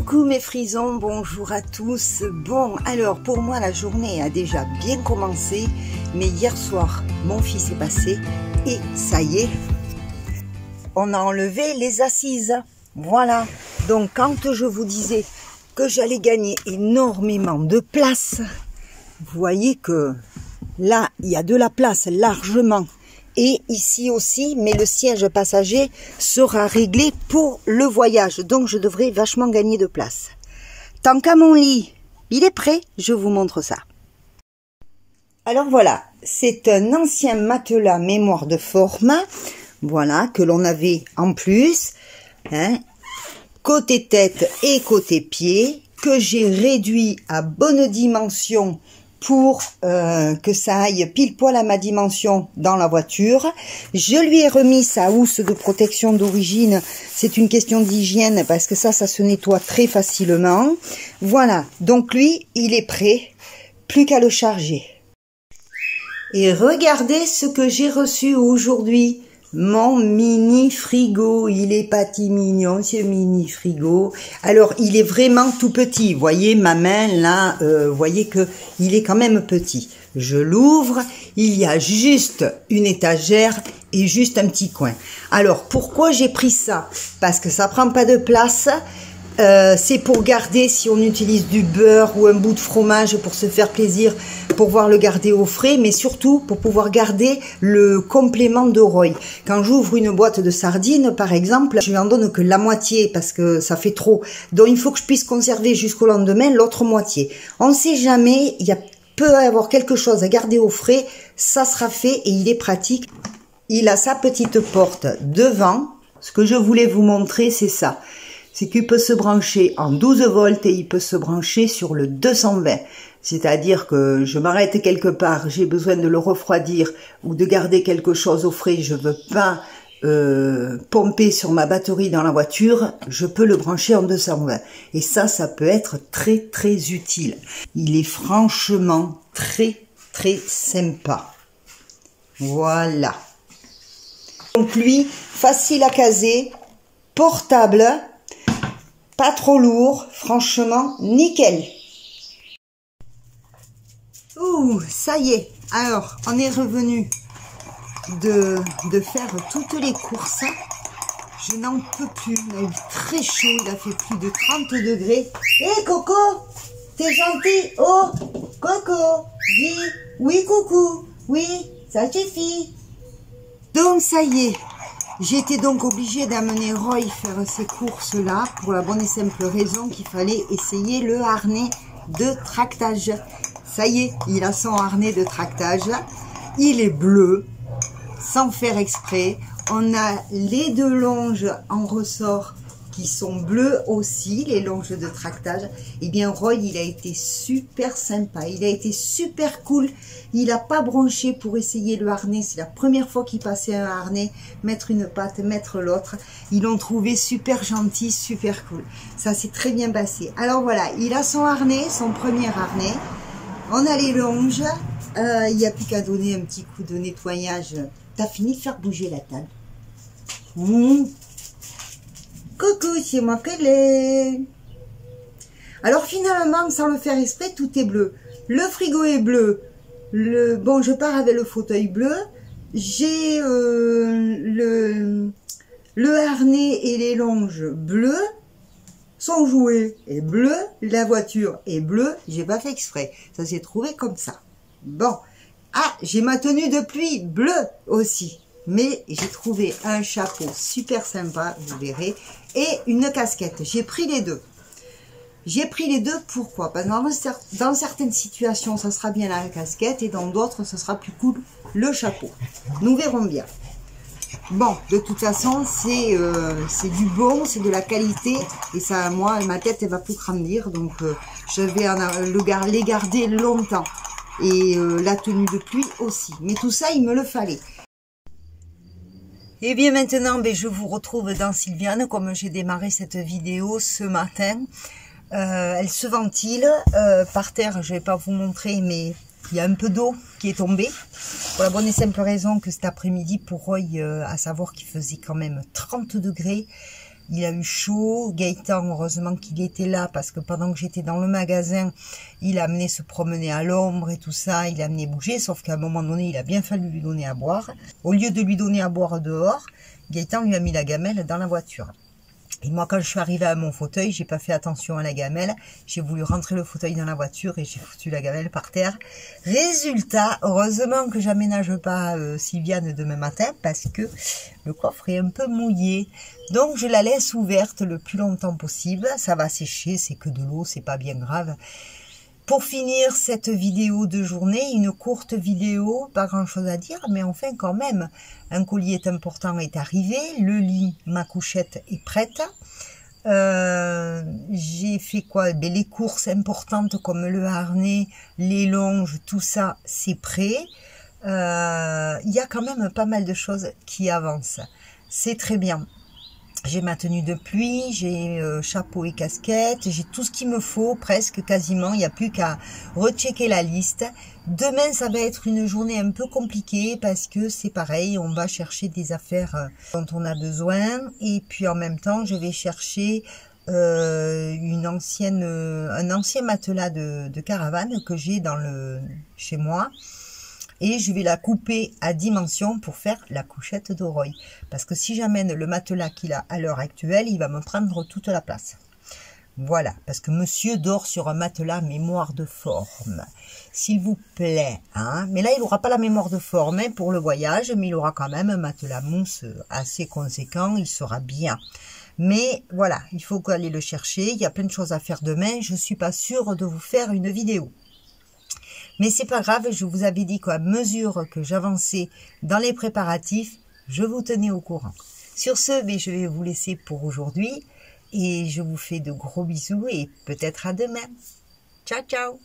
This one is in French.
Coucou mes frisons, bonjour à tous. Bon, alors pour moi la journée a déjà bien commencé, mais hier soir mon fils est passé et ça y est, on a enlevé les assises. Voilà, donc quand je vous disais que j'allais gagner énormément de place, vous voyez que là il y a de la place largement. Et ici aussi, mais le siège passager sera réglé pour le voyage. Donc, je devrais vachement gagner de place. Tant qu'à mon lit, il est prêt, je vous montre ça. Alors voilà, c'est un ancien matelas mémoire de format. Voilà, que l'on avait en plus. Hein, côté tête et côté pied. Que j'ai réduit à bonne dimension pour que ça aille pile poil à ma dimension dans la voiture. Je lui ai remis sa housse de protection d'origine. C'est une question d'hygiène parce que ça se nettoie très facilement. Voilà, donc lui, il est prêt. Plus qu'à le charger. Et regardez ce que j'ai reçu aujourd'hui. Mon mini frigo, il est pas si mignon ce mini frigo. Alors il est vraiment tout petit, vous voyez ma main là, vous voyez que il est quand même petit. Je l'ouvre, il y a juste une étagère et juste un petit coin. Alors pourquoi j'ai pris ça? Parce que ça prend pas de place. C'est pour garder, si on utilise du beurre ou un bout de fromage pour se faire plaisir, pour pouvoir le garder au frais, mais surtout pour pouvoir garder le complément de Roy. Quand j'ouvre une boîte de sardines, par exemple, je lui en donne que la moitié parce que ça fait trop. Donc il faut que je puisse conserver jusqu'au lendemain l'autre moitié. On ne sait jamais, il peut y avoir quelque chose à garder au frais, ça sera fait et il est pratique. Il a sa petite porte devant. Ce que je voulais vous montrer, c'est ça. C'est qu'il peut se brancher en 12 volts et il peut se brancher sur le 220. C'est-à-dire que je m'arrête quelque part, j'ai besoin de le refroidir ou de garder quelque chose au frais, je veux pas pomper sur ma batterie dans la voiture, je peux le brancher en 220. Et ça peut être très très utile. Il est franchement très très sympa. Voilà. Donc lui, facile à caser, portable, pas trop lourd, franchement, nickel. Ouh, ça y est. Alors, on est revenu de faire toutes les courses. Je n'en peux plus. Il a eu très chaud, il a fait plus de 30 degrés. Hé, Coco, t'es gentil. Oh, Coco, dis oui, coucou. Oui, ça suffit. Donc, ça y est. J'étais donc obligée d'amener Roy faire ces courses-là pour la bonne et simple raison qu'il fallait essayer le harnais de tractage. Ça y est, il a son harnais de tractage. Il est bleu, sans faire exprès. On a les deux longes en ressort qui sont bleues aussi, les longes de tractage. Eh bien, Roy, il a été super sympa. Il a été super cool. Il n'a pas bronché pour essayer le harnais. C'est la première fois qu'il passait un harnais. Mettre une patte, mettre l'autre. Ils l'ont trouvé super gentil, super cool. Ça s'est très bien passé. Alors voilà, il a son harnais, son premier harnais. On a les longes. Il n'y a plus qu'à donner un petit coup de nettoyage. T'as fini de faire bouger la table. Coucou, c'est moi que l'ai. Alors finalement, sans le faire exprès, tout est bleu. Le frigo est bleu. Bon, je pars avec le fauteuil bleu. J'ai le harnais et les longes bleus. Son jouet est bleu. La voiture est bleue. J'ai pas fait exprès. Ça s'est trouvé comme ça. Bon. Ah, j'ai ma tenue de pluie bleue aussi. Mais j'ai trouvé un chapeau super sympa, vous verrez, et une casquette. J'ai pris les deux. J'ai pris les deux, pourquoi? Parce que dans certaines situations, ça sera bien la casquette, et dans d'autres, ça sera plus cool le chapeau. Nous verrons bien. Bon, de toute façon, c'est du bon, c'est de la qualité, et ça, moi, ma tête, elle va plus grandir, donc je vais les garder longtemps. Et la tenue de pluie aussi. Mais tout ça, il me le fallait. Et bien maintenant, je vous retrouve dans Sylviane, comme j'ai démarré cette vidéo ce matin. Elle se ventile. Par terre, je ne vais pas vous montrer, mais il y a un peu d'eau qui est tombée. Pour la bonne et simple raison que cet après-midi, pour Roy, à savoir qu'il faisait quand même 30 degrés, il a eu chaud. Gaëtan, heureusement qu'il était là, parce que pendant que j'étais dans le magasin, il a amené se promener à l'ombre et tout ça, il a amené bouger, sauf qu'à un moment donné, il a bien fallu lui donner à boire. Au lieu de lui donner à boire dehors, Gaëtan lui a mis la gamelle dans la voiture. Et moi, quand je suis arrivée à mon fauteuil, j'ai pas fait attention à la gamelle. J'ai voulu rentrer le fauteuil dans la voiture et j'ai foutu la gamelle par terre. Résultat, heureusement que j'aménage pas Sylviane demain matin parce que le coffre est un peu mouillé. Donc, je la laisse ouverte le plus longtemps possible. Ça va sécher, c'est que de l'eau, c'est pas bien grave. Pour finir cette vidéo de journée, une courte vidéo, pas grand chose à dire, mais enfin quand même, un collier important est arrivé, le lit, ma couchette est prête. J'ai fait quoi? Ben, les courses importantes comme le harnais, les longes, tout ça, c'est prêt. Il y a quand même pas mal de choses qui avancent. C'est très bien. J'ai ma tenue de pluie, j'ai chapeau et casquette, j'ai tout ce qu'il me faut, presque quasiment. Il n'y a plus qu'à rechecker la liste. Demain, ça va être une journée un peu compliquée parce que c'est pareil, on va chercher des affaires dont on a besoin. Et puis en même temps, je vais chercher un ancien matelas de caravane que j'ai chez moi. Et je vais la couper à dimension pour faire la couchette de Roy. Parce que si j'amène le matelas qu'il a à l'heure actuelle, il va me prendre toute la place. Voilà, parce que monsieur dort sur un matelas mémoire de forme. S'il vous plaît, hein. Mais là, il n'aura pas la mémoire de forme hein, pour le voyage, mais il aura quand même un matelas mousse assez conséquent, il sera bien. Mais voilà, il faut aller le chercher, il y a plein de choses à faire demain, je ne suis pas sûre de vous faire une vidéo. Mais c'est pas grave, je vous avais dit qu'à mesure que j'avançais dans les préparatifs, je vous tenais au courant. Sur ce, je vais vous laisser pour aujourd'hui et je vous fais de gros bisous et peut-être à demain. Ciao, ciao!